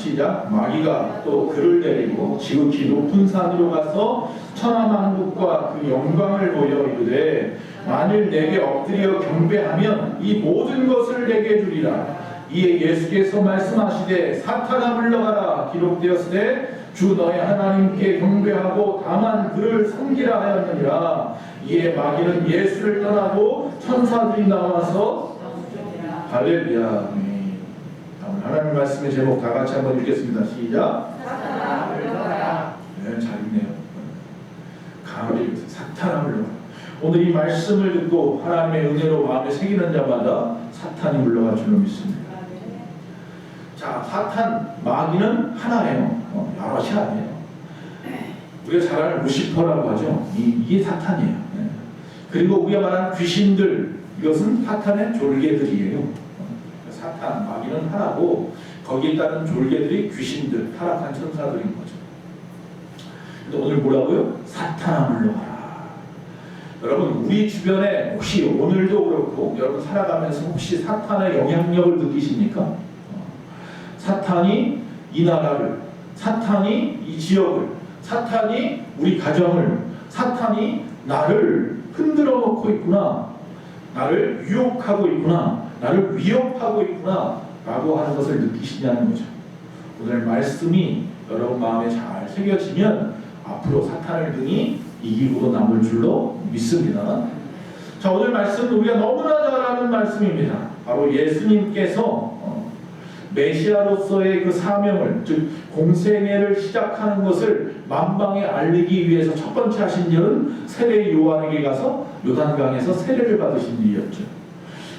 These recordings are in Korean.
시작. 마귀가 또 그를 데리고 지극히 높은 산으로 가서 천하만국과 그 영광을 보여 이르되 만일 내게 엎드려 경배하면 이 모든 것을 내게 주리라. 이에 예수께서 말씀하시되 사탄아 물러가라. 기록되었으되 주 너의 하나님께 경배하고 다만 그를 섬기라 하였느니라. 이에 마귀는 예수를 떠나고 천사들이 나와서 할렐루야. 하나님 말씀의 제목 다 같이 한번 읽겠습니다. 시작. 네, 잘 읽네요. 강하게 사탄아 물러가라. 오늘 이 말씀을 듣고 하나님의 은혜로 마음에 새기는 자마다 사탄이 물러갈 줄로 믿습니다. 자, 사탄, 마귀는 하나예요. 여럿이 아니에요. 우리가 잘 아는 루시퍼라고 하죠. 이게 사탄이에요. 네. 그리고 우리가 말하는 귀신들, 이것은 사탄의 졸개들이에요. 사탄, 마귀는 하나고 거기에 따른 졸개들이 귀신들, 타락한 천사들인 거죠. 근데 오늘 뭐라고요? 사탄아 물러가라. 여러분, 우리 주변에 혹시 오늘도 그렇고 여러분 살아가면서 혹시 사탄의 영향력을 느끼십니까? 사탄이 이 나라를, 사탄이 이 지역을, 사탄이 우리 가정을, 사탄이 나를 흔들어 놓고 있구나, 나를 유혹하고 있구나, 나를 위협하고 있구나 라고 하는 것을 느끼시냐는 거죠. 오늘 말씀이 여러분 마음에 잘 새겨지면 앞으로 사탄을 등이 이기고 남을 줄로 믿습니다. 자, 오늘 말씀은 우리가 너무나 잘 아는 말씀입니다. 바로 예수님께서 메시아로서의 그 사명을, 즉 공생애를 시작하는 것을 만방에 알리기 위해서 첫 번째 하신 일은 세례 요한에게 가서 요단강에서 세례를 받으신 일이었죠.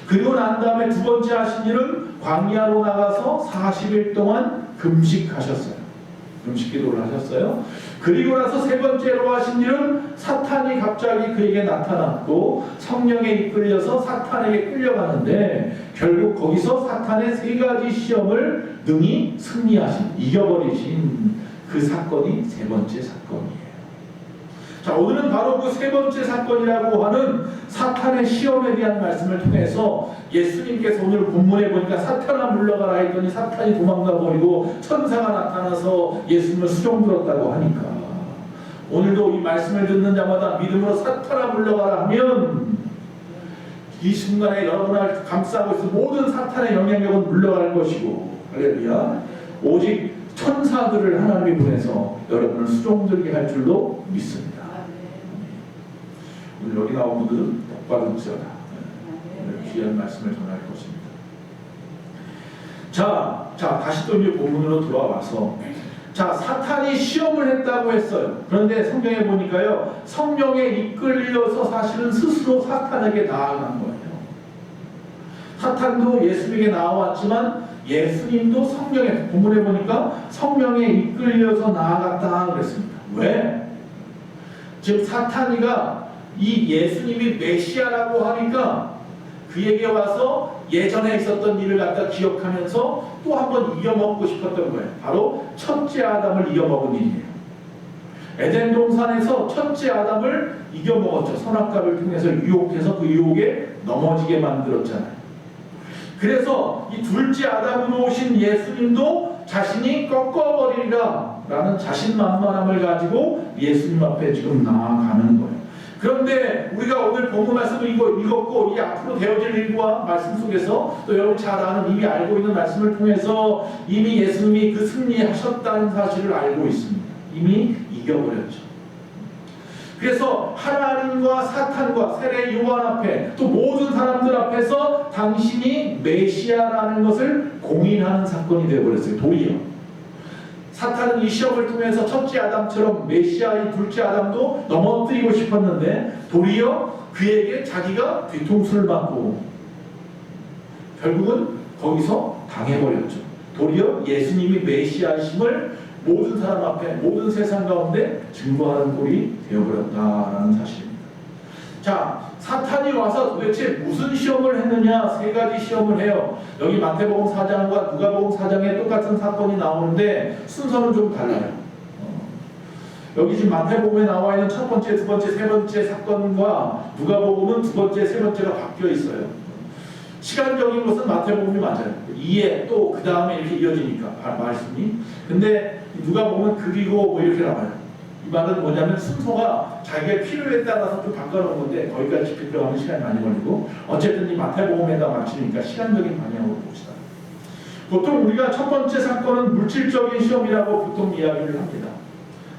그리고 난 다음에 두 번째 하신 일은 광야로 나가서 40일 동안 금식하셨어요. 금식 기도를 하셨어요. 그리고 나서 세 번째로 하신 일은 사탄이 갑자기 그에게 나타났고 성령에 이끌려서 사탄에게 끌려가는데 결국 거기서 사탄의 세 가지 시험을 능히 승리하신, 이겨버리신 그 사건이 세 번째 사건이에요. 자, 오늘은 바로 그 세 번째 사건이라고 하는 사탄의 시험에 대한 말씀을 통해서 예수님께서 오늘 본문에 보니까 사탄아 물러가라 했더니 사탄이 도망가 버리고 천사가 나타나서 예수님을 수종들었다고 하니까 오늘도 이 말씀을 듣는 자마다 믿음으로 사탄아 물러가라 하면 이 순간에 여러분을 감싸고 있는 모든 사탄의 영향력은 물러갈 것이고, 할렐루야, 오직 천사들을 하나님이 보내서 여러분을 수종들게 할 줄로 믿습니다. 오늘 여기 나온 분들은 복받을지어다. 오늘 귀한 말씀을 전할 것입니다. 자, 다시 또 이제 본문으로 돌아와서, 자, 사탄이 시험을 했다고 했어요. 그런데 성경에 보니까요, 성령에 이끌려서 사실은 스스로 사탄에게 나아간 거예요. 사탄도 예수님에게 나아왔지만 예수님도 성령에, 본문에 보니까 성령에 이끌려서 나아갔다 그랬습니다. 왜? 즉 사탄이가 이 예수님이 메시아라고 하니까 그에게 와서 예전에 있었던 일을 갖다 기억하면서 또 한번 이겨먹고 싶었던 거예요. 바로 첫째 아담을 이겨먹은 일이에요. 에덴 동산에서 첫째 아담을 이겨먹었죠. 선악과를 통해서 유혹해서 그 유혹에 넘어지게 만들었잖아요. 그래서 이 둘째 아담으로 오신 예수님도 자신이 꺾어버리리라 라는 자신만만함을 가지고 예수님 앞에 지금 나아가는 거예요. 그런데 우리가 오늘 본문 말씀을 읽었고 이 앞으로 되어질 일과 말씀 속에서 또 여러분 잘 아는, 이미 알고 있는 말씀을 통해서 이미 예수님이 그 승리하셨다는 사실을 알고 있습니다. 이미 이겨버렸죠. 그래서 하나님과 사탄과 세례 요한 앞에 또 모든 사람들 앞에서 당신이 메시아라는 것을 공인하는 사건이 되어버렸어요. 도리어 사탄은 이 시험을 통해서 첫째 아담처럼 메시아인 둘째 아담도 넘어뜨리고 싶었는데 도리어 그에게 자기가 뒤통수를 맞고 결국은 거기서 당해버렸죠. 도리어 예수님이 메시아이심을 모든 사람 앞에, 모든 세상 가운데 증거하는 꼴이 되어버렸다라는 사실입니다. 자, 사탄이 와서 도대체 무슨 시험을 했느냐? 세 가지 시험을 해요. 여기 마태복음 4장과 누가복음 4장에 똑같은 사건이 나오는데 순서는 좀 달라요. 여기 지금 마태복음에 나와 있는 첫 번째, 두 번째, 세 번째 사건과 누가복음은 두 번째, 세 번째가 바뀌어 있어요. 시간적인 것은 마태복음이 맞아요. 이해 또 그 다음에 이렇게 이어지니까 말씀이. 근데 누가 보면 그리고 뭐 이렇게 나와요. 이 말은 뭐냐면 순서가 자기의 필요에 따라서 좀 바꿔놓은 건데 거기까지 깊이 들어가면 시간이 많이 걸리고 어쨌든 이 마태복음에다 맞추니까 시간적인 방향으로 봅시다. 보통 우리가 첫 번째 사건은 물질적인 시험이라고 보통 이야기를 합니다.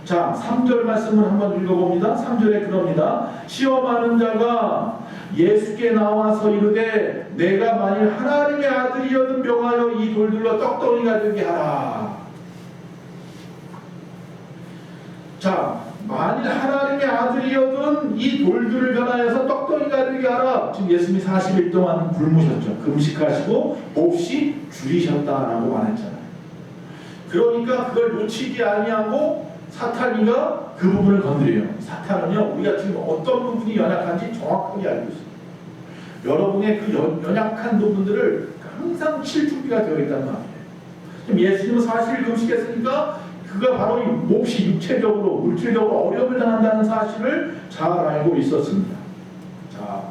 자, 3절 말씀을 한번 읽어봅니다. 3절에 그럽니다. 시험하는 자가 예수께 나와서 이르되 내가 만일 하나님의 아들이여든 명하여 이 돌들로 떡덩이가 되게 하라. 자, 만일 하나님의 아들이여든 이 돌들을 변하여서 떡덩이가 되게 하라. 지금 예수님이 40일 동안 굶으셨죠. 금식하시고 몹시 줄이셨다라고 말했잖아요. 그러니까 그걸 놓치지 아니하고 사탄이가 그 부분을 건드려요. 사탄은요, 우리가 지금 어떤 부분이 연약한지 정확하게 알고 있어요. 여러분의 그 연약한 부분들을 항상 칠 준비가 되어 있단 말이에요. 지금 예수님은 40일 금식했으니까 그가 바로 이 몹시 육체적으로, 물질적으로 어려움을 당한다는 사실을 잘 알고 있었습니다. 자,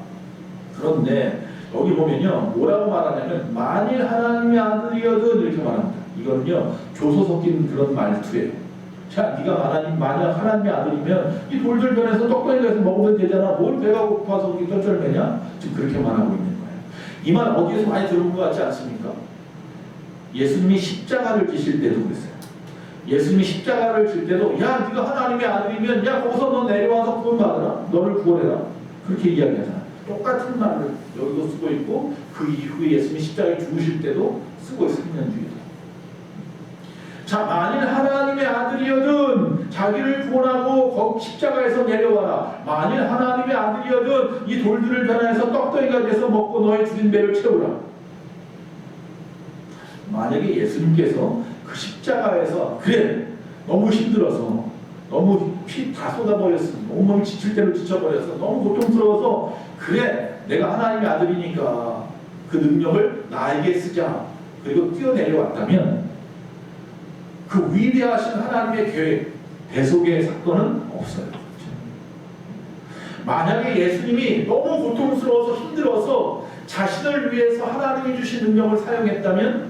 그런데 여기 보면요, 뭐라고 말하냐면 만일 하나님의 아들이어든 이렇게 말합니다. 이거는요, 교서 섞인 그런 말투예요. 자, 네가 만약 하나님의 아들이면 이 돌들 변해서 떡덩이가 돼서 먹으면 되잖아. 뭘 배가 고파서 그렇게 쩔쩔매냐? 지금 그렇게 말하고 있는 거예요. 이 말 어디에서 많이 들은 것 같지 않습니까? 예수님이 십자가를 지실 때도 그랬어요. 예수님이 십자가를 질 때도 야, 네가 하나님의 아들이면 야, 거기서 너 내려와서 구원받으라. 너를 구원해라. 그렇게 이야기하잖아. 똑같은 말을 여기도 쓰고 있고 그 이후에 예수님이 십자가에 죽으실 때도 쓰고 있어요. 3년 뒤에도. 자, 만일 하나님의 아들이여든 자기를 구원하고 거기 십자가에서 내려와라. 만일 하나님의 아들이여든 이 돌들을 변화해서 떡덩이가 돼서 먹고 너의 줄인 배를 채우라. 만약에 예수님께서 그 십자가에서 그래 너무 힘들어서 너무 피 다 쏟아버렸어. 온몸이 지칠 대로 지쳐버렸어. 너무 고통스러워서 그래 내가 하나님의 아들이니까 그 능력을 나에게 쓰자. 그리고 뛰어내려왔다면 그 위대하신 하나님의 계획, 대속의 사건은 없어요. 만약에 예수님이 너무 고통스러워서 힘들어서 자신을 위해서 하나님이 주신 능력을 사용했다면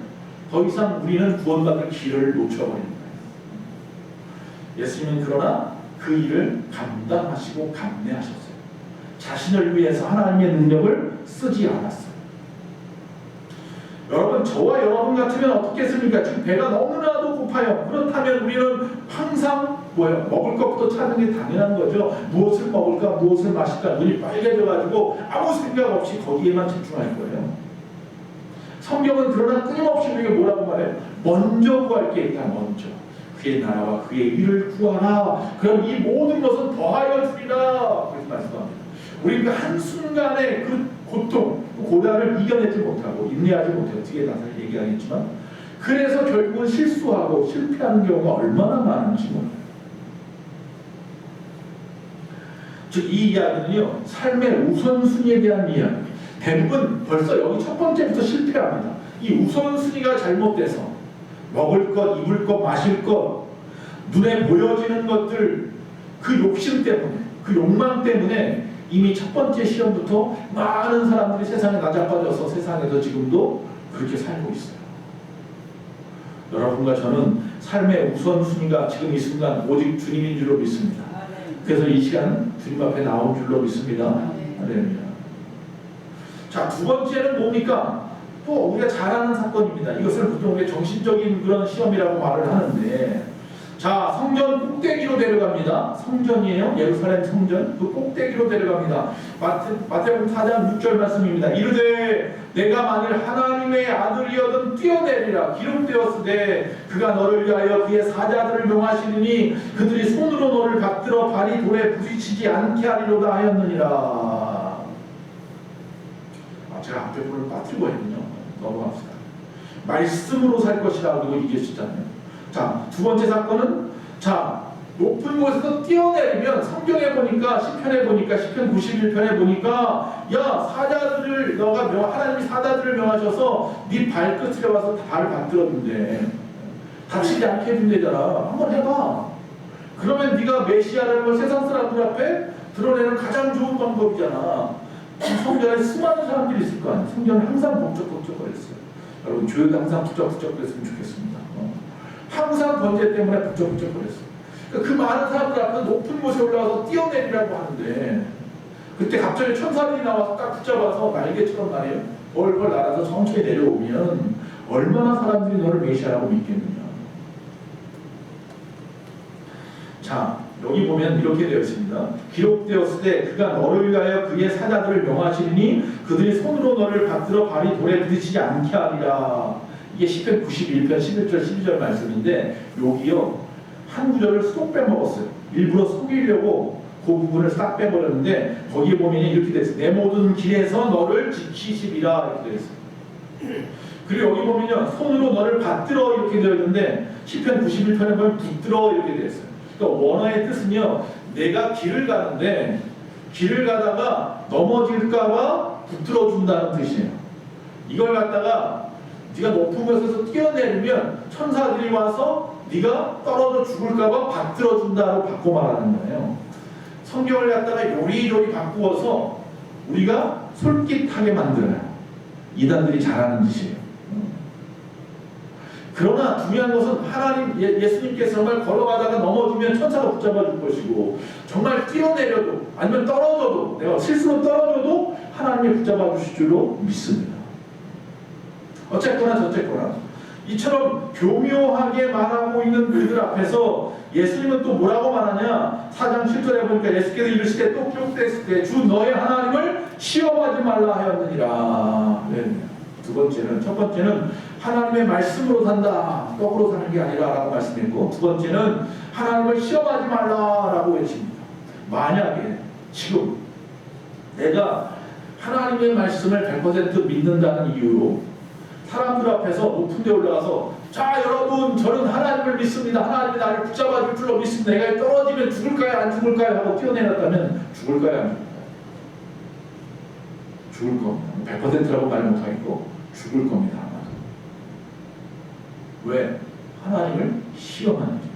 더 이상 우리는 구원받을 길을 놓쳐버린 거예요. 예수님은 그러나 그 일을 감당하시고 감내하셨어요. 자신을 위해서 하나님의 능력을 쓰지 않았어요. 여러분, 저와 여러분 같으면 어떻겠습니까? 지금 배가 너무나도 고파요. 그렇다면 우리는 항상 먹을 것부터 찾는 게 당연한 거죠. 무엇을 먹을까, 무엇을 마실까, 눈이 빨개져가지고 아무 생각 없이 거기에만 집중할 거예요. 성경은 그러나 끊임없이 우리에게 뭐라고 말해요? 먼저 구할 게 있다. 먼저 그의 나라와 그의 의를 구하라. 그럼 이 모든 것은 더하여 주리라. 그렇게 말씀합니다. 우리 그 한순간의 그 고통, 고난을 이겨내지 못하고 인내하지 못해요. 뒤에 나서 얘기하겠지만 그래서 결국은 실수하고 실패하는 경우가 얼마나 많은지 몰라요. 즉 이 이야기는요, 삶의 우선순위에 대한 이야기. 대부분 벌써 여기 첫 번째부터 실패합니다. 이 우선순위가 잘못돼서 먹을 것, 입을 것, 마실 것, 눈에 보여지는 것들, 그 욕심 때문에, 그 욕망 때문에 이미 첫 번째 시험부터 많은 사람들이 세상에 나자빠져서 세상에서 지금도 그렇게 살고 있어요. 여러분과 저는 삶의 우선순위가 지금 이 순간 오직 주님인 줄로 믿습니다. 그래서 이 시간 주님 앞에 나온 줄로 믿습니다. 할렐루야. 자, 두 번째는 뭡니까? 또 우리가 잘 아는 사건입니다. 이것을 보통 우리가 정신적인 그런 시험이라고 말을 하는데, 자, 성전 꼭대기로 데려갑니다. 성전이에요. 예루살렘 성전. 그 꼭대기로 데려갑니다. 마태복음 4장 6절 말씀입니다. 이르되 내가 만일 하나님의 아들이여든 뛰어내리라. 기록되었으되 그가 너를 위하여 그의 사자들을 명하시리니 그들이 손으로 너를 받들어 발이 돌에 부딪히지 않게 하리로다 하였느니라. 제가 앞에 불을 빠뜨리고 했군요. 넘어갑시다. 말씀으로 살 것이라 그리고 이겼잖아요. 자, 두 번째 사건은, 자, 높은 곳에서 뛰어내리면 성경에 보니까 시편에 보니까 시편 91편에 보니까 야, 사자들을 너가 하나님이 사자들을 명하셔서 네 발끝에 와서 발을 받들었는데 다치지 않게 해준대잖아. 한번 해봐. 그러면 네가 메시아라는 걸 세상 사람들 앞에 드러내는 가장 좋은 방법이잖아. 성전에 수많은 사람들이 있을 거 아니에요. 성전은 항상 북적북적거렸어요. 여러분 교회도 항상 북적북적거렸으면 좋겠습니다. 항상 번제 때문에 북적북적거렸어요. 그러니까 그 많은 사람들 앞에서 높은 곳에 올라가서 뛰어내리라고 하는데 그때 갑자기 천사들이 나와서 딱 붙잡아서 날개처럼 말이에요. 벌벌 날아서 천천히 내려오면 얼마나 사람들이 너를 메시아라고 믿겠느냐. 자, 여기 보면 이렇게 되어 있습니다. 기록되었을 때 그가 너를 위하여 그의 사자들을 명하시니 그들이 손으로 너를 받들어 발이 돌에 부딪히지 않게 하리라. 이게 시편 91편 11절 12절 말씀인데 여기요 한 구절을 쏙 빼먹었어요. 일부러 속이려고 그 부분을 싹 빼버렸는데 거기에 보면 이렇게 되어 있어요. 내 모든 길에서 너를 지키시리라 이렇게 되어 있어요. 그리고 여기 보면요 손으로 너를 받들어 이렇게 되어 있는데 시편 91편에 보면 붙들어 이렇게 되어 있어요. 그러니까 원어의 뜻은요 내가 길을 가는데 길을 가다가 넘어질까봐 붙들어 준다는 뜻이에요. 이걸 갖다가 네가 높은 곳에서 뛰어내리면 천사들이 와서 네가 떨어져 죽을까봐 받들어 준다로 바꿔 말하는 거예요. 성경을 갖다가 요리조리 바꾸어서 우리가 솔깃하게 만들어요. 이단들이 잘하는 짓이에요. 그러나 중요한 것은 하나님 예수님께서 정말 걸어가다가 넘어지면 천사가 붙잡아 줄 것이고 정말 뛰어내려도 아니면 떨어져도 내가 실수로 떨어져도 하나님이 붙잡아 주실 줄로 믿습니다. 어쨌거나 저쨌거나 이처럼 교묘하게 말하고 있는 그들 앞에서 예수님은 또 뭐라고 말하냐 4장 7절에 보니까 예수께서 이르시되 또 기록되었을 때 주 너의 하나님을 시험하지 말라 하였느니라. 네. 두 번째는 첫 번째는 하나님의 말씀으로 산다 떡으로 사는 게 아니라 라고 말씀했고 두 번째는 하나님을 시험하지 말라라고 외칩니다. 만약에 지금 내가 하나님의 말씀을 100% 믿는다는 이유로 사람들 앞에서 높은 데 올라가서 자 여러분 저는 하나님을 믿습니다. 하나님이 나를 붙잡아 줄 줄로 믿습니다. 내가 떨어지면 죽을까요 안 죽을까요 하고 뛰어내렸다면 죽을까요 안 죽을까요? 죽을 겁니다. 100%라고 말 못하겠고 죽을 겁니다. 왜? 하나님을 시험하는 짓.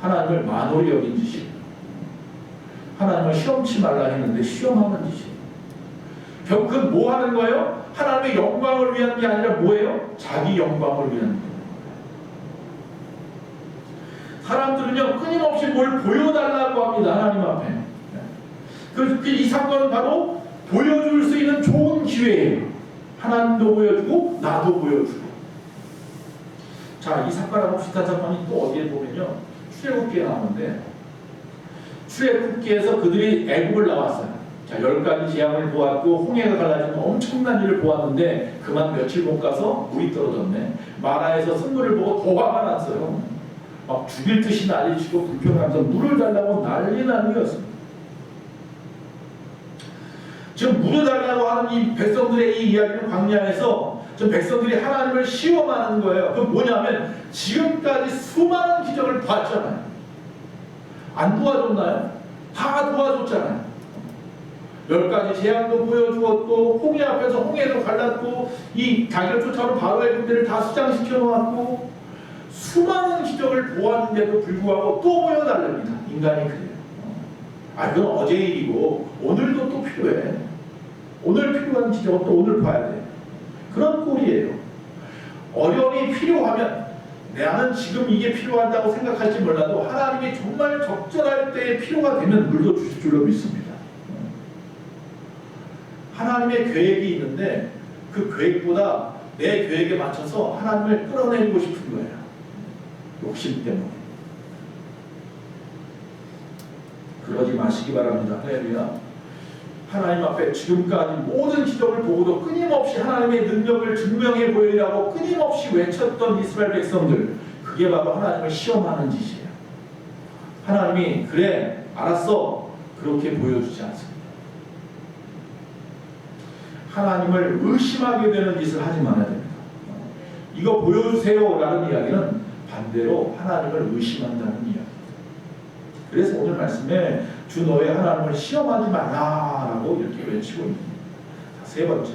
하나님을 만홀히 여긴 짓이에요. 하나님을 시험치 말라 했는데 시험하는 짓이에요. 결국 그건 뭐 하는 거예요? 하나님의 영광을 위한 게 아니라 뭐예요? 자기 영광을 위한 거예요. 사람들은요 끊임없이 뭘 보여달라고 합니다. 하나님 앞에. 그래서 이 사건은 바로 보여줄 수 있는 좋은 기회예요. 하나님도 보여주고 나도 보여주고. 자, 이 사건하고 비슷한 사건이 또 어디에 보면요 출애굽기에 나오는데 출애굽기에서 그들이 애굽을 나왔어요. 자, 10가지 재앙을 보았고 홍해가 갈라지는 엄청난 일을 보았는데 그만 며칠 못 가서 물이 떨어졌네. 마라에서 쓴물을 보고 더 화가 났어요. 막 죽일 듯이 난리치고 불평하면서 물을 달라고 난리였습니다. 지금 물을 달라고 하는 이 백성들의 이 이야기는 광야에서 지금 백성들이 하나님을 시험하는 거예요. 그 뭐냐면 지금까지 수많은 기적을 봤잖아요. 안 도와줬나요? 다 도와줬잖아요. 10가지 재앙도 보여주었고 홍해 앞에서 홍해도 갈랐고 이 자기를 쫓아오는 바로의 군대를 다 수장시켜 놓았고 수많은 기적을 보았는데도 불구하고 또 보여달랍니다. 인간이 그래요. 그건 어제 일이고 오늘도 또 필요해. 오늘 필요한 기적은 또 오늘 봐야 돼. 그런 꼴이에요. 어려움이 필요하면 나는 지금 이게 필요하다고 생각할지 몰라도 하나님이 정말 적절할 때에 필요가 되면 물도 주실 줄로 믿습니다. 하나님의 계획이 있는데 그 계획보다 내 계획에 맞춰서 하나님을 끌어내리고 싶은 거예요. 욕심 때문에. 그러지 마시기 바랍니다. 할렐루야. 하나님 앞에 지금까지 모든 기적을 보고도 끊임없이 하나님의 능력을 증명해 보이라고 끊임없이 외쳤던 이스라엘 백성들, 그게 바로 하나님을 시험하는 짓이에요. 하나님이 그래 알았어 그렇게 보여주지 않습니다. 하나님을 의심하게 되는 짓을 하지 말아야 됩니다. 이거 보여주세요 라는 이야기는 반대로 하나님을 의심한다는 이야기입니다. 그래서 오늘 말씀에 주 너의 하나님을 시험하지 말라라고 이렇게 외치고 있습니다. 세 번째,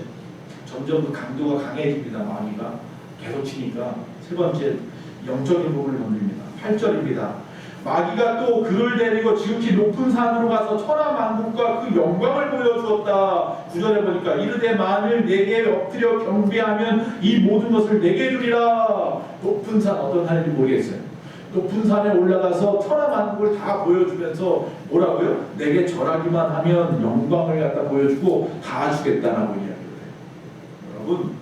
점점 그 강도가 강해집니다. 마귀가 계속 치니까 세 번째 영적인 부분을 건드립니다. 8절입니다. 마귀가 또 그를 데리고 지극히 높은 산으로 가서 천하만국과 그 영광을 보여주었다. 9절에 보니까 이르되 만일 내게 엎드려 경배하면 이 모든 것을 내게 주리라. 높은 산, 어떤 산인지 모르겠어요. 높은 산에 올라가서 천하만국을 다 보여주면서 뭐라고요? 내게 절하기만 하면 영광을 갖다 보여주고 다 주겠다라고 이야기를 해요. 여러분,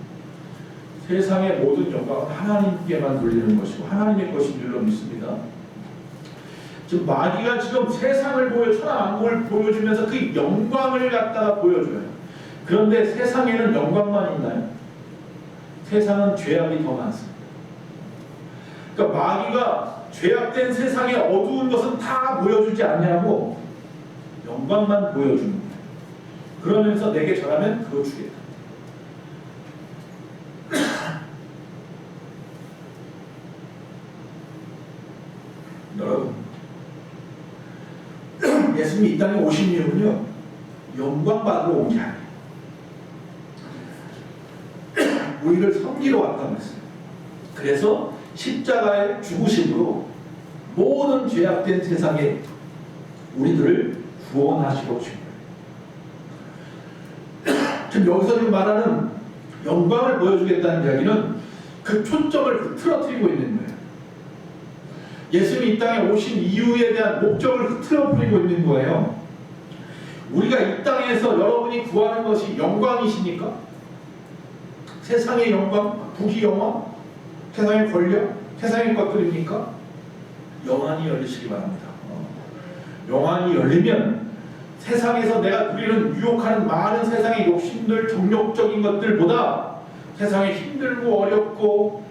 세상의 모든 영광은 하나님께만 돌리는 것이고 하나님의 것인 줄로 믿습니다. 지금 마귀가 지금 세상을 천하만국을 보여주면서 그 영광을 갖다가 보여줘요. 그런데 세상에는 영광만 있나요? 세상은 죄악이 더 많습니다. 그러니까 마귀가 죄악된 세상의 어두운 것은 다 보여주지 않냐고 영광만 보여주는 거예요. 그러면서 내게 절하면 그거 주겠다. 여러분, 예수님이 이 땅에 오신 이유는요, 영광 받으러 온 게 아니에요. 우리를 섬기러 왔다고 했어요. 그래서 십자가의 죽으심으로 모든 죄악된 세상에 우리들을 구원하시러 오신 거예요. 지금 여기서 지금 말하는 영광을 보여주겠다는 이야기는 그 초점을 흐트러뜨리고 있는 거예요. 예수님이 이 땅에 오신 이유에 대한 목적을 흐트러뜨리고 있는 거예요. 우리가 이 땅에서 여러분이 구하는 것이 영광이십니까? 세상의 영광, 부귀 영광, 세상의 권력, 세상의 것들입니까? 영안이 열리시기 바랍니다. 영안이 열리면 세상에서 내가 누리는 유혹하는 많은 세상의 욕심들, 정욕적인 것들보다 세상에 힘들고 어렵고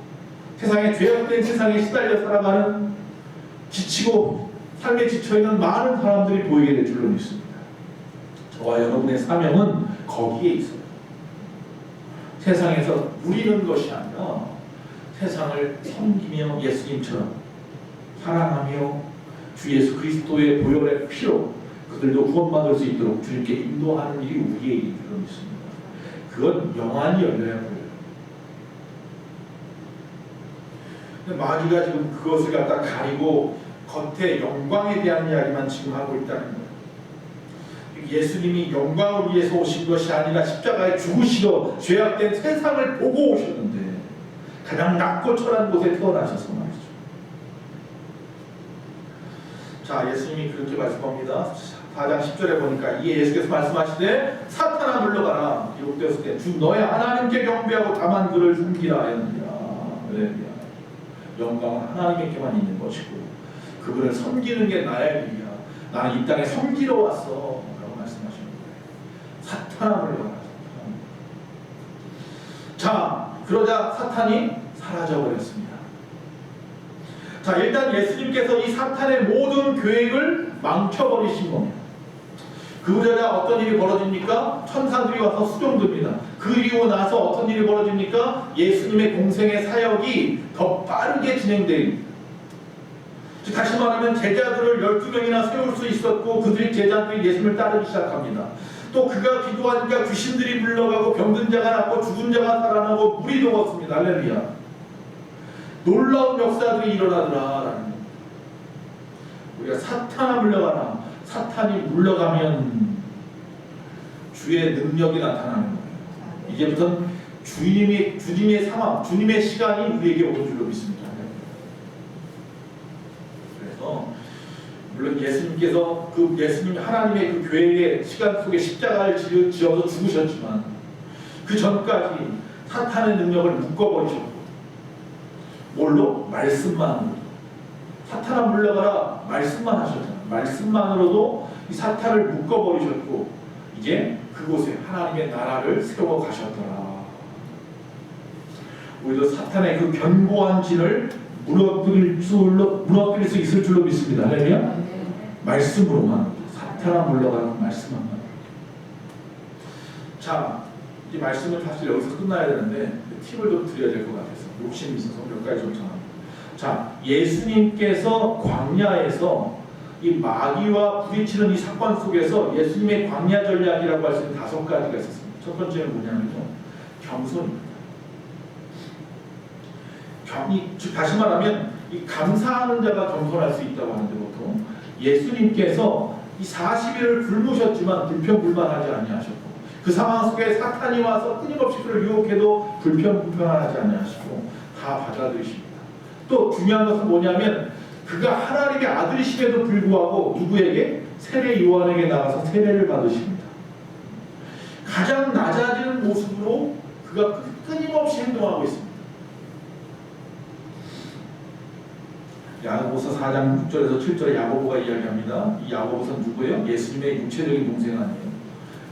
세상에 죄악된 세상에 시달려 살아가는 지치고 삶에 지쳐있는 많은 사람들이 보이게 될 줄로 믿습니다. 저와 여러분의 사명은 거기에 있어요. 세상에서 누리는 것이 아니라 세상을 섬기며 예수님처럼 사랑하며 주 예수 그리스도의 보혈의 피로 그들도 구원받을 수 있도록 주님께 인도하는 일이 우리의 일인 줄로 믿습니다. 그건 영안이 열려야 보여요. 마귀가 지금 그것을 갖다 가리고 겉에 영광에 대한 이야기만 지금 하고 있다는 거예요. 예수님이 영광을 위해서 오신 것이 아니라 십자가에 죽으시러 죄악된 세상을 보고 오셨는데 가장 낮고 철한 곳에 태어나셔서 말이죠. 자, 예수님이 그렇게 말씀합니다. 4장 10절에 보니까 이에 예수께서 말씀하시되 사탄아 물러가라. 기록되었을 때 주 너의 하나님께 경배하고 다만 그를 섬기라 하였느니라. 할렐루야. 영광은 하나님께만 있는 것이고 그분을 섬기는 게 나의 일이야. 나는 이 땅에 섬기러 왔어 라고 말씀하시는 거예요. 사탄아 물러가라. 자, 그러자 사탄이 사라져버렸습니다. 자, 일단 예수님께서 이 사탄의 모든 계획을 망쳐버리신 겁니다. 그러자 어떤 일이 벌어집니까? 천사들이 와서 수종듭니다. 그리고 나서 어떤 일이 벌어집니까? 예수님의 공생의 사역이 더 빠르게 진행됩니다. 다시 말하면 제자들을 12명이나 세울 수 있었고 그들이 제자들이 예수님을 따르기 시작합니다. 또 그가 기도하니까 귀신들이 물러가고 병든 자가 낫고 죽은 자가 살아나고 물이 녹았습니다. 할렐루야. 놀라운 역사들이 일어나더라. 우리가 사탄아 물러가라. 사탄이 물러가면 주의 능력이 나타나는 거예요. 이제부터는 주님의 상황, 주님의 시간이 우리에게 오는 줄로 믿습니다. 그래서 물론 예수님께서 예수님 하나님의 그 계획의 시간 속에 십자가를 지어서 죽으셨지만 그 전까지 사탄의 능력을 묶어버리셨고 뭘로? 말씀만으로. 사탄아 물러가라. 말씀만 하셨잖아요. 말씀만으로도 이 사탄을 묶어버리셨고 이제 그곳에 하나님의 나라를 세워 가셨더라. 우리도 사탄의 그 견고한 진을 무너뜨릴 수 있을 줄로 믿습니다. 할렐루야. 말씀으로만. 사탄아 물러가는 말씀만. 자, 이 말씀은 사실 여기서 끝나야 되는데 팁을 좀 드려야 될 것 같아서 욕심이 있어서 몇 가지 좀 전합니다. 자, 예수님께서 광야에서 이 마귀와 부딪히는 이 사건 속에서 예수님의 광야 전략이라고 할 수 있는 5가지가 있었습니다. 첫 번째는 뭐냐면요, 겸손입니다. 즉 다시 말하면 이 감사하는 자가 겸손할 수 있다고 하는데 보통 예수님께서 이 40일을 굶으셨지만 불평불만하지 아니하셨고 그 상황 속에 사탄이 와서 끊임없이 그를 유혹해도 불평불만하지 아니하시고 다 받아들이십니다. 또 중요한 것은 뭐냐면 그가 하나님의 아들이심에도 불구하고 누구에게? 세례 요한에게 나가서 세례를 받으십니다. 가장 낮아지는 모습으로 그가 끊임없이 행동하고 있습니다. 야고보서 4장 6절에서 7절에 야고보가 이야기합니다. 이 야고보서는 누구예요? 예수님의 육체적인 동생 아니에요.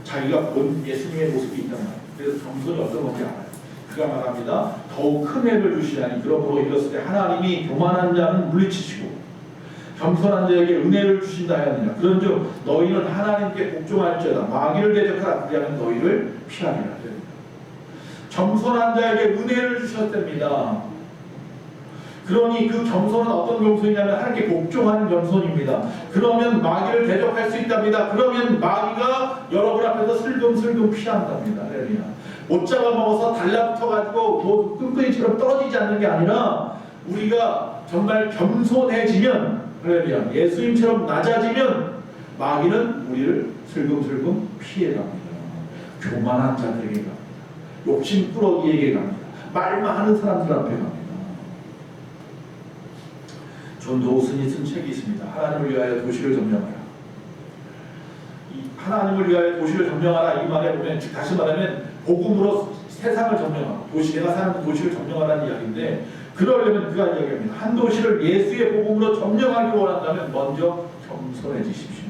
자기가 본 예수님의 모습이 있단 말이에요. 그래서 겸손이 어떤 건지 알아요. 그가 말합니다. 더욱 큰 행을 주시라니 그러므로 이랬을 때 하나님이 교만한 자는 물리치시고 겸손한 자에게 은혜를 주신다 하였느냐. 그런즉 너희는 하나님께 복종할지어다. 마귀를 대적하라. 그리하면 너희를 피하리라. 겸손한 자에게 은혜를 주셨답니다. 그러니 그 겸손은 어떤 겸손이냐면 하나님께 복종하는 겸손입니다. 그러면 마귀를 대적할 수 있답니다. 그러면 마귀가 여러분 앞에서 슬금슬금 피한답니다. 할렐루야. 못 잡아먹어서 달라붙어가지고 뭐 끈끈이처럼 떨어지지 않는 게 아니라 우리가 정말 겸손해지면, 할렐루야, 예수님처럼 낮아지면 마귀는 우리를 슬금슬금 피해갑니다. 교만한 자들에게 갑니다. 욕심꾸러기에게 갑니다. 말만 하는 사람들 앞에 갑니다. 존 도우슨이 쓴 책이 있습니다. 하나님을 위하여 도시를 점령하라. 이 하나님을 위하여 도시를 점령하라 이 말에 보면, 다시 말하면 복음으로 세상을 점령하라. 도시, 내가 사는 도시를 점령하라는 이야기인데, 그러려면 그가 이야기합니다. 한 도시를 예수의 복음으로 점령하기 원한다면 먼저 겸손해지십시오.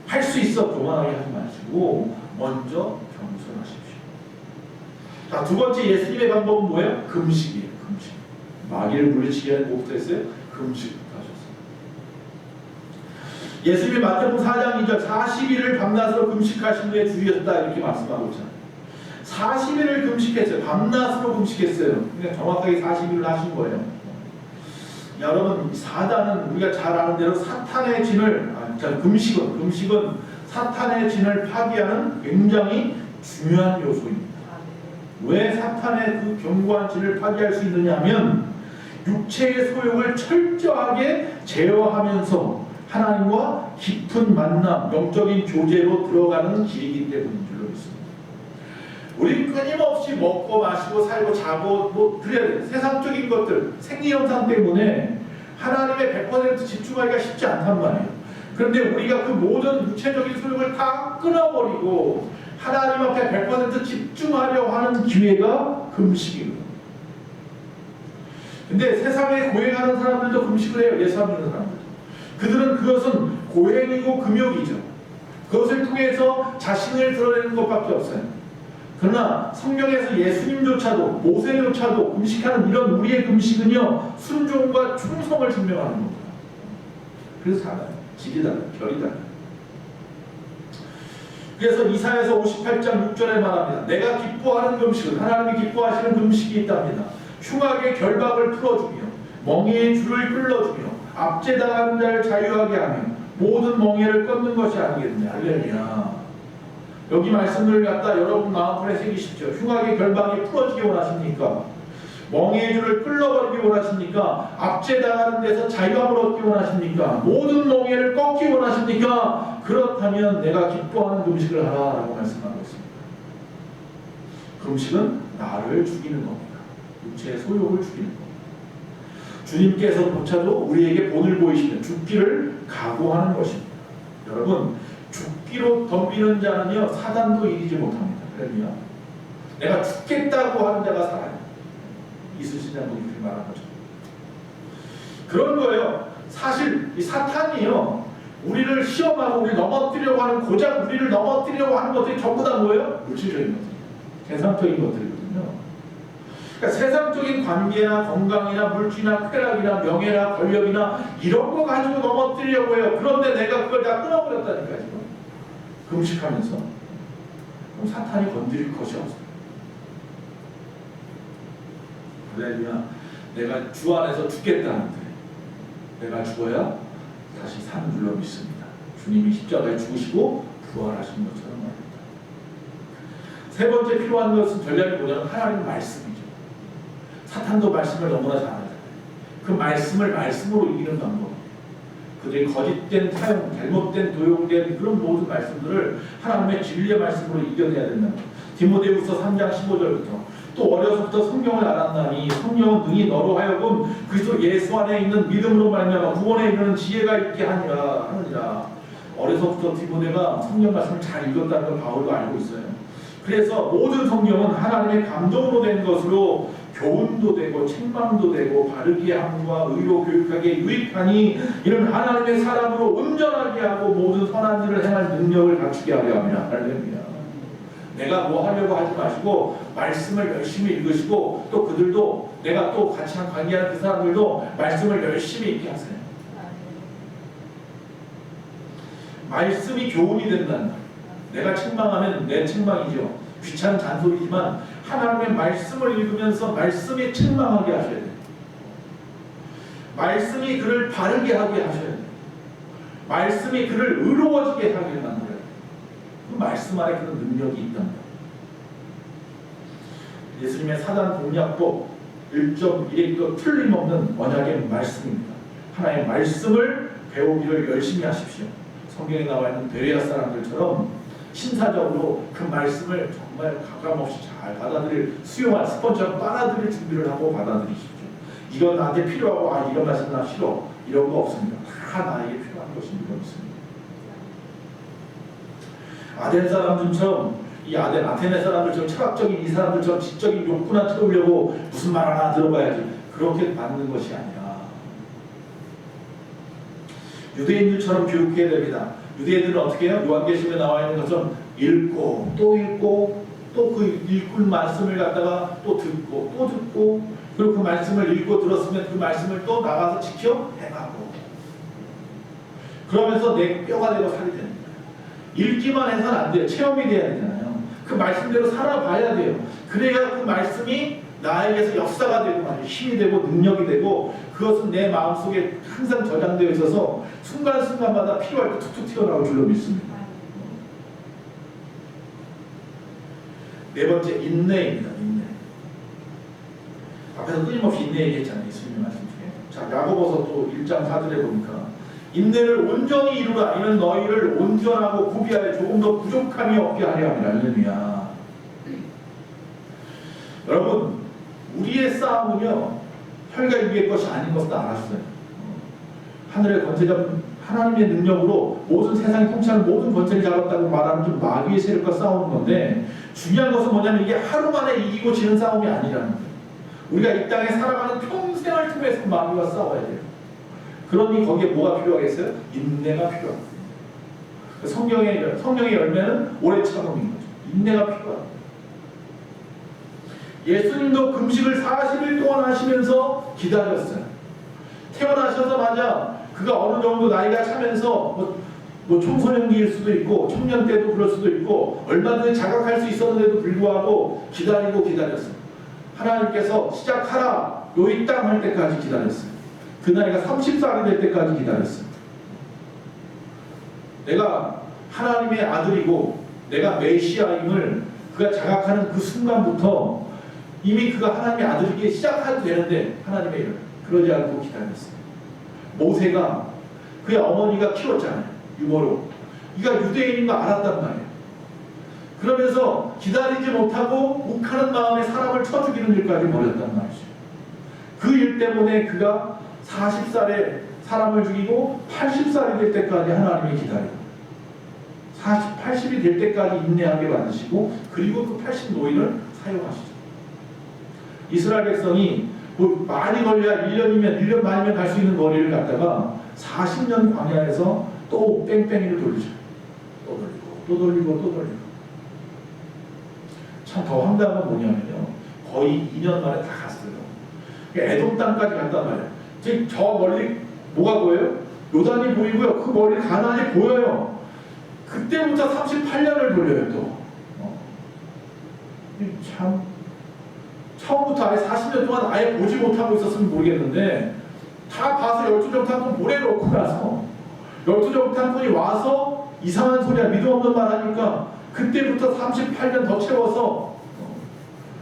할 수 있어 교만하게 하지 마시고 먼저 겸손하십시오. 자, 두 번째 예수님의 방법은 뭐예요? 금식이에요. 금식. 마귀를 물리치기 위해 뭐부터 했어요? 금식부터 하셨어요. 예수님이 마태복음 4장 2절 40일을 밤낮으로 금식하신 후에 죽이셨다 이렇게 말씀하고 있잖아요. 40일을 금식했어요. 밤낮으로 금식했어요. 그러니까 정확하게 40일을 하신 거예요. 여러분, 사단은 우리가 잘 아는 대로 사탄의 진을, 금식은 사탄의 진을 파괴하는 굉장히 중요한 요소입니다. 왜 사탄의 그 견고한 진을 파괴할 수 있느냐 하면 육체의 소욕을 철저하게 제어하면서 하나님과 깊은 만남, 영적인 교제로 들어가는 길이기 때문인 줄로 믿습니다. 우리 끊임없이 먹고 마시고 살고 자고 뭐 그래야 돼요. 세상적인 것들, 생리현상 때문에 하나님의 100% 집중하기가 쉽지 않단 말이에요. 그런데 우리가 그 모든 육체적인 소욕을 다 끊어버리고 하나님 앞에 100% 집중하려고 하는 기회가 금식이거든요. 근데 세상에 고행하는 사람들도 금식을 해요. 예수 안 믿는 사람들. 그들은 그것은 고행이고 금욕이죠. 그것을 통해서 자신을 드러내는 것밖에 없어요. 그러나 성경에서 예수님조차도 모세조차도 금식하는 이런 우리의 금식은요, 순종과 충성을 증명하는 겁니다. 그래서 달라요. 질이 달라요. 결이 달라요. 그래서 이사야서 58장 6절에 말합니다. 내가 기뻐하는 금식은, 하나님이 기뻐하시는 금식이 있답니다. 흉악의 결박을 풀어주며 멍에의 줄을 끌어주며 압제당하는 자를 자유하게 하며 모든 멍에를 꺾는 것이 아니겠느냐. 할렐루야. 여기 말씀을 갖다 여러분 마음속에 새기십시오. 흉악의 결박이 풀어지기 원하십니까? 멍에의 줄을 끌어버리기 원하십니까? 압제당하는 데서 자유함을 얻기 원하십니까? 모든 멍에를 꺾기 원하십니까? 그렇다면 내가 기뻐하는 금식을 하라라고 말씀하고 있습니다. 금식은 나를 죽이는 겁니다. 육체의 소욕을 죽이는 겁니다. 주님께서 보차도 우리에게 본을 보이시며 죽기를 각오하는 것입니다. 여러분, 죽기로 덤비는 자는요, 사단도 이기지 못합니다. 그러면 내가 죽겠다고 하는 자가 살아요. 이순신 장군이 그렇게 말한 거죠. 그런 거예요. 사실 이 사탄이요, 우리를 시험하고 우리를 넘어뜨리려고 하는, 고작 우리를 넘어뜨리려고 하는 것들이 전부 다 뭐예요? 물질적인 것들, 세상적인 것들이거든요. 그러니까 세상적인 관계나 건강이나 물질이나 쾌락이나 명예나 권력이나 이런 거 가지고 넘어뜨리려고 해요. 그런데 내가 그걸 다 끊어버렸다니까요. 지금 금식하면서. 그럼 사탄이 건드릴 것이 없어요. 할렐루야. 내가 주 안에서 죽겠다는데 내가 죽어야 다시 사는 줄로 믿습니다. 주님이 십자가에 죽으시고 부활하신 것처럼 말입니다. 세 번째 필요한 것은 전략이 뭐냐면 하나님의 말씀이죠. 사탄도 말씀을 너무나 잘 알아요. 그 말씀을 말씀으로 이기는 방법. 그들이 거짓된 사용, 잘못된 도용된 그런 모든 말씀들을 하나님의 진리의 말씀으로 이겨내야 된다. 디모데후서 3장 15절부터 또 어려서부터 성경을 알았나니 성령은 능히 너로 하여금 그리스도 예수 안에 있는 믿음으로 말미암아 구원에 이르는 지혜가 있게 하느니라. 어려서부터 디모데가 성경 말씀을 잘 읽었다는 걸 바울도 알고 있어요. 그래서 모든 성경은 하나님의 감동으로 된 것으로 교훈도 되고 책망도 되고 바르게 함과 의로 교육하기에 유익하니 이는 하나님의 사람으로 온전하게 하고 모든 선한 일을 행할 능력을 갖추게 하려 함이라. 할렐루야. 내가 뭐 하려고 하지 마시고 말씀을 열심히 읽으시고 또 그들도 내가 또 같이 관계하는 그 사람들도 말씀을 열심히 읽게 하세요. 말씀이 교훈이 된다는 말. 내가 책망하면 내 책망이죠. 귀찮은 잔소리지만 하나님의 말씀을 읽으면서 말씀이 책망하게 하셔야 돼요. 말씀이 그를 바르게 하게 하셔야 돼요. 말씀이 그를 의로워지게 하게 만들어요. 그 말씀 안에 그런 능력이 있답니다. 예수님의 사단 공략법 1.1도 틀림없는 언약의 말씀입니다. 하나님의 말씀을 배우기를 열심히 하십시오. 성경에 나와 있는 베레아 사람들처럼 신사적으로 그 말씀을 정말 가감없이 잘 받아들일, 수용할, 스펀지처럼 빨아들일 준비를 하고 받아들이십시오. 이건 나한테 필요하고 이런 말씀 나 싫어, 이런 거 없습니다. 다 나에게 필요한 것입니다. 아덴 사람들처럼 이 아테네 사람들처럼 철학적인 이 사람들처럼 지적인 욕구나 채우려고 무슨 말 하나 들어봐야지 그렇게 받는 것이 아니라 유대인들처럼 교육해야 됩니다. 유대인들은 어떻게 해요? 요한계시록에 나와 있는 것처럼 읽고 또 그 읽은 말씀을 갖다가 또 듣고 그리고 그 말씀을 읽고 들었으면 그 말씀을 또 나가서 지켜 행하고 그러면서 내 뼈가 되고 살이 되는 거예요. 읽기만 해서는 안 돼요. 체험이 돼야 되잖아요. 그 말씀대로 살아봐야 돼요. 그래야 그 말씀이 나에게서 역사가 되고 말이에요. 힘이 되고 능력이 되고 그것은 내 마음속에 항상 저장되어 있어서 순간순간마다 필요할 때 툭툭 튀어나올 줄로 믿습니다. 네 번째, 인내입니다. 인내. 앞에서 끊임없이 인내 얘기했잖아요. 예수님의 말씀 중에. 자, 야고보서 또 1장 4절에 보니까 인내를 온전히 이루라. 이는 너희를 온전하고 구비하여 조금 더 부족함이 없게 하려 함이라. 할렐루야. 여러분, 우리의 싸움은요 혈과 육의 것이 아닌 것을 알았어요. 하늘의 권세자 하나님의 능력으로 모든 세상의 통치하는 모든 권세를 잡았다고 말하는 좀 마귀의 세력과 싸우는 건데 중요한 것은 뭐냐면 이게 하루 만에 이기고 지는 싸움이 아니라는 거예요. 우리가 이 땅에 살아가는 평생을 통해서 마귀와 싸워야 돼요. 그러니 거기에 뭐가 필요하겠어요? 인내가 필요합니다. 성령의 열매는 오래 참음인 거죠. 인내가 필요합니다. 예수님도 금식을 40일 동안 하시면서 기다렸어요. 태어나셔서마자 그가 어느 정도 나이가 차면서 뭐 청소년기일 수도 있고 청년 때도 그럴 수도 있고 얼마든지 자각할 수 있었는데도 불구하고 기다렸어요. 하나님께서 시작하라 요 이 땅 할 때까지 기다렸어요. 그 나이가 30살이 될 때까지 기다렸어요. 내가 하나님의 아들이고 내가 메시아임을 그가 자각하는 그 순간부터 이미 그가 하나님의 아들이기에 시작해도 되는데 하나님의 일을 그러지 않고 기다렸어요. 모세가 그의 어머니가 키웠잖아요. 유모로. 이가 유대인인 거 알았단 말이에요. 그러면서 기다리지 못하고 욱하는 마음에 사람을 쳐 죽이는 일까지 벌였단 말이죠. 그 일 때문에 그가 40살에 사람을 죽이고 80살이 될 때까지 하나님이 기다리고 80이 될 때까지 인내하게 만드시고 그리고 그 80 노인을 사용하시죠. 이스라엘 백성이 뭐 많이 걸려야 1년 만이면 갈 수 있는 거리를 갔다가 40년 광야에서 또 뺑뺑이를 돌리죠. 또 돌리고 참 더 황당한 건 뭐냐면요 거의 2년 만에 다 갔어요. 에돔 땅까지 갔단 말이에요. 지금 저 멀리 뭐가 보여요? 요단이 보이고요. 그 멀리 가나안이 보여요. 그때부터 38년을 돌려요 또. 참 처음부터 아예 40년 동안 아예 보지 못하고 있었으면 모르겠는데 다 봐서 열두정탐꾼 모래 놓고 나서 열두정탐꾼이 와서 이상한 소리야 믿음 없는 말 하니까 그때부터 38년 더 채워서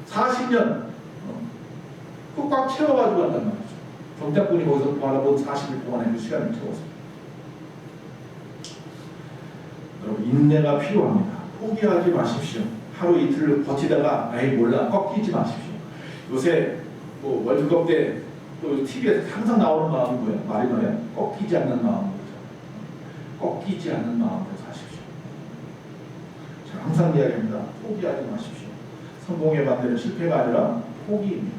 40년 꽉 채워가지고 간단 말이죠. 정탐꾼이 거기서 바라본 40일 동안의 그 시간을 채웠습니다. 여러분, 인내가 필요합니다. 포기하지 마십시오. 하루 이틀 버티다가 아이 몰라 꺾이지 마십시오. 요새 뭐 월드컵 때 또 TV에서 항상 나오는 마음이 뭐예요? 말이 뭐예요? 꺾이지 않는 마음으로 꺾이지 않는 마음으로 사십시오. 제가 항상 이야기합니다. 포기하지 마십시오. 성공의 반대는 실패가 아니라 포기입니다.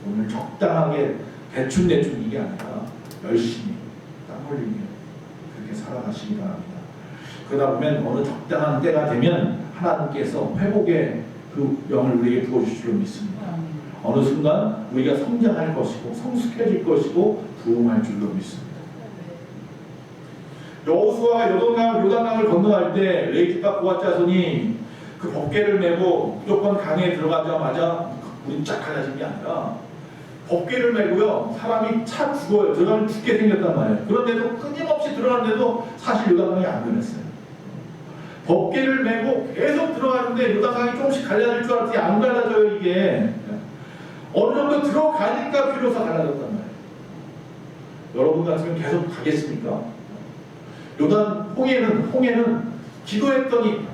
오늘 적당하게 대충 이게 아니라 열심히 땀 흘리며 그렇게 살아가시기 바랍니다. 그러다 보면 어느 적당한 때가 되면 하나님께서 회복의 그 영을 우리에게 부어주실 줄 믿습니다. 어느 순간 우리가 성장할 것이고 성숙해질 것이고 부흥할 줄로 믿습니다. 여호수아가 요단강을 건너갈 때 레위기파 고앗 자손이 그 법궤를 메고 무조건 강에 들어가자마자 물이 쫙 갈라진 게 아니라 법궤를 메고요 사람이 차 죽어요. 들어가면 죽게 생겼단 말이에요. 그런데도 끊임없이 들어가는데도 사실 요단강이 안 변했어요. 법궤를 메고 계속 들어가는데 요단강이 조금씩 갈라질 줄 알았더니 안 갈라져요. 이게 어느 정도 들어가니까 비로소 갈라졌단 말이에요. 여러분 같으면 계속 가겠습니까? 요단 홍해는 기도했더니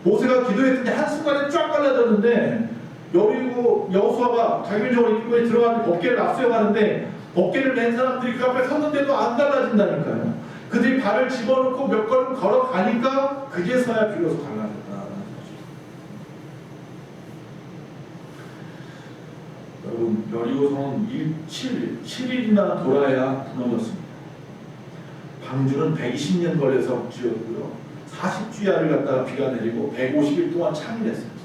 모세가 기도했더니 한순간에 쫙 갈라졌는데 여호수아가 자기민족을 이끌고 들어가는데 법궤를 앞세워 가는데 법궤를 맨 사람들이 그 앞에 섰는데도 안 갈라진다니까요. 그들이 발을 집어넣고 몇 걸음 걸어가니까 그제서야 비로소 갈라졌다는 거죠. 여러분, 여리고성은 7일이나 돌아야 무너졌습니다. 방주는 120년 걸려서 지었고요. 40주야를 갖다가 비가 내리고 150일 동안 창이됐습니다.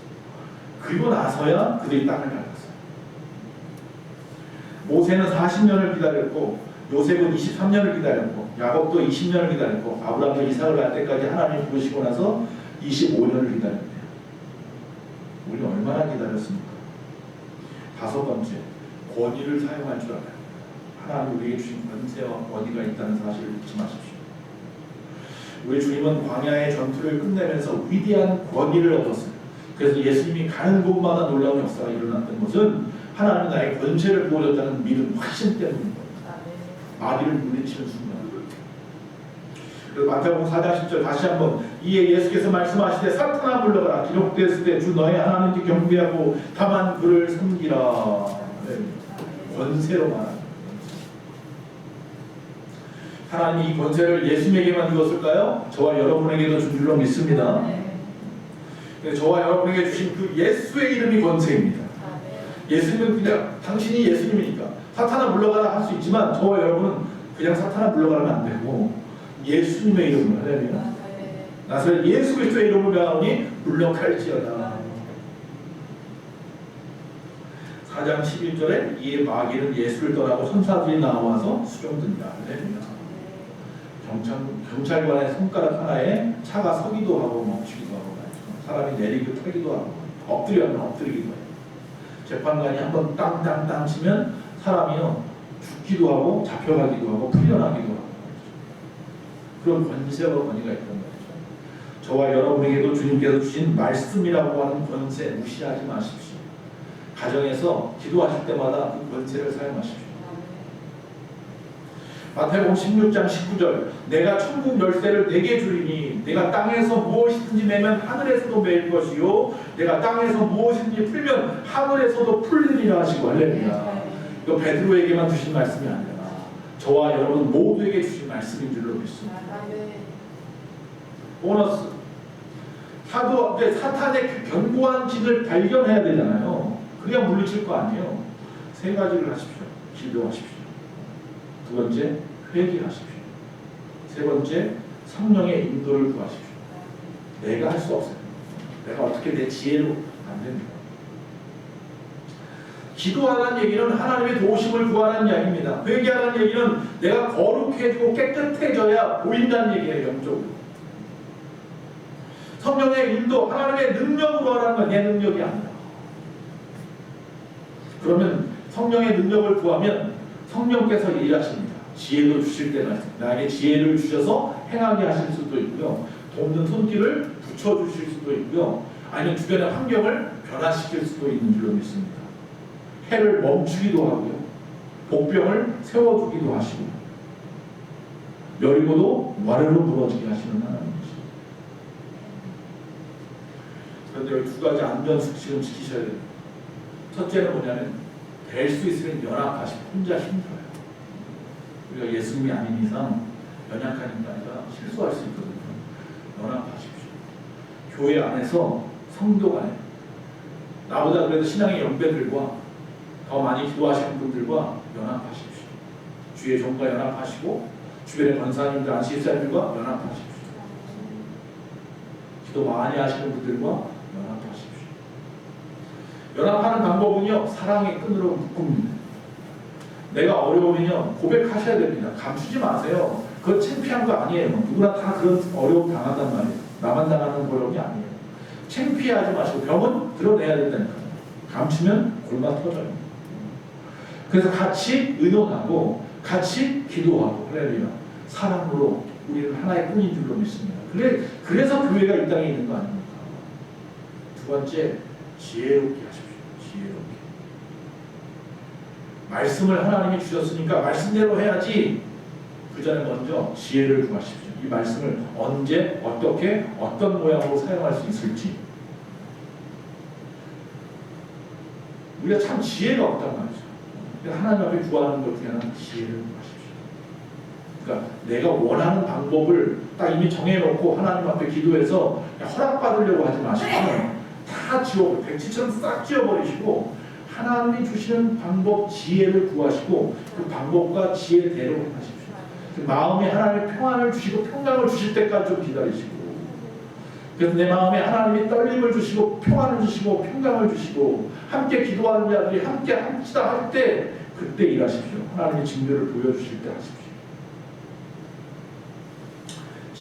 그리고 나서야 그들이 땅을 밟았어요. 모세는 40년을 기다렸고 요셉은 23년을 기다렸고 야곱도 20년을 기다렸고 아브라함과 이삭을 낳을 때까지 하나님이 부르시고 나서 25년을 기다렸네요. 우리는 얼마나 기다렸습니까? 다섯 번째, 권위를 사용할 줄 알아요. 하나님 우리에게 주신 권세와 권위가 있다는 사실을 잊지 마십시오. 우리 주님은 광야의 전투를 끝내면서 위대한 권위를 얻었어요. 그래서 예수님이 가는 곳마다 놀라운 역사가 일어났던 것은 하나님 나의 권세를 부어줬다는 믿음 확신 때문입니다. 마귀를 물리치는 순간. 그래서 마태복음 4장 10절 다시 한번 이에 예수께서 말씀하시되 사탄아 물러가라 기록되었을 때 주 너의 하나님께 경배하고 다만 그를 섬기라. 네. 권세로 말합니다. 하나님이 이 권세를 예수님에게만 주었을까요? 저와 여러분에게도 준 줄로 믿습니다. 저와 여러분에게 주신 그 예수의 이름이 권세입니다. 예수님은 그냥 당신이 예수님이니까 사탄아 물러가라 할 수 있지만 저와 여러분은 그냥 사탄아 물러가면 안 되고 예수님의 이름을 하려면 나사렛 예수 그리스도의 이름을 명하노니 물러갈지어다. 4장 11절에 이에 마귀는 예수를 떠나고 천사들이 나와서 수종든다. 경찰관의 손가락 하나에 차가 서기도 하고 멈추기도 하고 사람이 내리고 타기도 하고 엎드리면 엎드리기도 해요. 재판관이 한번 땅땅땅 치면 사람이요 죽기도 하고 잡혀가기도 하고 풀려나기도 하고 그런 권세와 권위가 있단 말이죠. 저와 여러분에게도 주님께서 주신 말씀이라고 하는 권세 무시하지 마십시오. 가정에서 기도하실 때마다 그 권세를 사용하십시오. 마태복음 16장 19절 내가 천국 열쇠를 내게 주리니 내가 땅에서 무엇이든지 내면 하늘에서도 매일 것이요 내가 땅에서 무엇이든지 풀면 하늘에서도 풀리리라 하시고 할렐루야. 이거 베드로에게만 주신 말씀이 아니라 저와 여러분 모두에게 주신 말씀인 줄로 믿습니다. 보너스 사탄의 그 견고한 진을 발견해야 되잖아요. 그래야 물리칠 거 아니에요. 세 가지를 하십시오. 기도하십시오. 두 번째, 회개하십시오. 세 번째, 성령의 인도를 구하십시오. 내가 할 수 없어요. 내가 어떻게 내 지혜로 안 됩니다. 기도하라는 얘기는 하나님의 도우심을 구하라는 이야기입니다. 회개하라는 얘기는 내가 거룩해지고 깨끗해져야 보인다는 얘기예요. 영적으로. 성령의 인도, 하나님의 능력으로 하라는 건 내 능력이 아니라. 그러면 성령의 능력을 구하면 성령께서 일하십니다. 지혜도 주실 때는 나에게 지혜를 주셔서 행하게 하실 수도 있고요. 돕는 손길을 붙여주실 수도 있고요. 아니면 주변의 환경을 변화시킬 수도 있는 줄로 믿습니다. 해를 멈추기도 하고요. 복병을 세워주기도 하시고 여리고도 와르르 무너지게 하시는 하나님이시죠. 그런데 여기 두 가지 안전수칙 지금 지키셔야 돼요. 첫째는 뭐냐면 될 수 있으면 연합하시고 혼자 힘들어요. 우리가 예수님이 아닌 이상 연약하니까 아니라 실수할 수 있거든요. 연합하십시오. 교회 안에서 성도 간에 나보다 그래도 신앙의 연배들과 더 많이 기도하시는 분들과 연합하십시오. 주의 종과 연합하시고 주변의 권사님들, 안식일자들과 연합하십시오. 기도 많이 하시는 분들과 연합하십시오. 연합하는 방법은요, 사랑의 끈으로 묶습니다. 내가 어려우면요, 고백하셔야 됩니다. 감추지 마세요. 그건 창피한 거 아니에요. 누구나 다 그런 어려움 당한단 말이에요. 나만 당하는 어려움이 아니에요. 창피하지 마시고 병은 드러내야 된다니까요. 감추면 골마 터져요. 그래서 같이 의논하고 같이 기도하고 할렐루야. 사랑으로 우리는 하나의 끈인 줄로 믿습니다. 그래서 교회가 이 땅에 있는 거 아닙니까? 두 번째, 지혜롭게 하십시오. 지혜롭게. 말씀을 하나님이 주셨으니까 말씀대로 해야지. 그 전에 먼저 지혜를 구하십시오. 이 말씀을 언제, 어떻게, 어떤 모양으로 사용할 수 있을지. 우리가 참 지혜가 없단 말이죠. 하나님 앞에 구하는 것 중에 하나는 지혜를 구하십시오. 그러니까 내가 원하는 방법을 딱 이미 정해놓고 하나님 앞에 기도해서 허락받으려고 하지 마시고 다 지워버리고 백지처럼 싹 지워버리시고 하나님이 주시는 방법, 지혜를 구하시고 그 방법과 지혜대로 행하십시오. 그 마음에 하나님의 평안을 주시고 평강을 주실 때까지 좀 기다리시고, 그래서 내 마음에 하나님이 떨림을 주시고 평안을 주시고 평강을 주시고 함께 기도하는 자들이 함께 합시다 할 때 그때 일하십시오. 하나님의 징조를 보여주실 때 하십시오.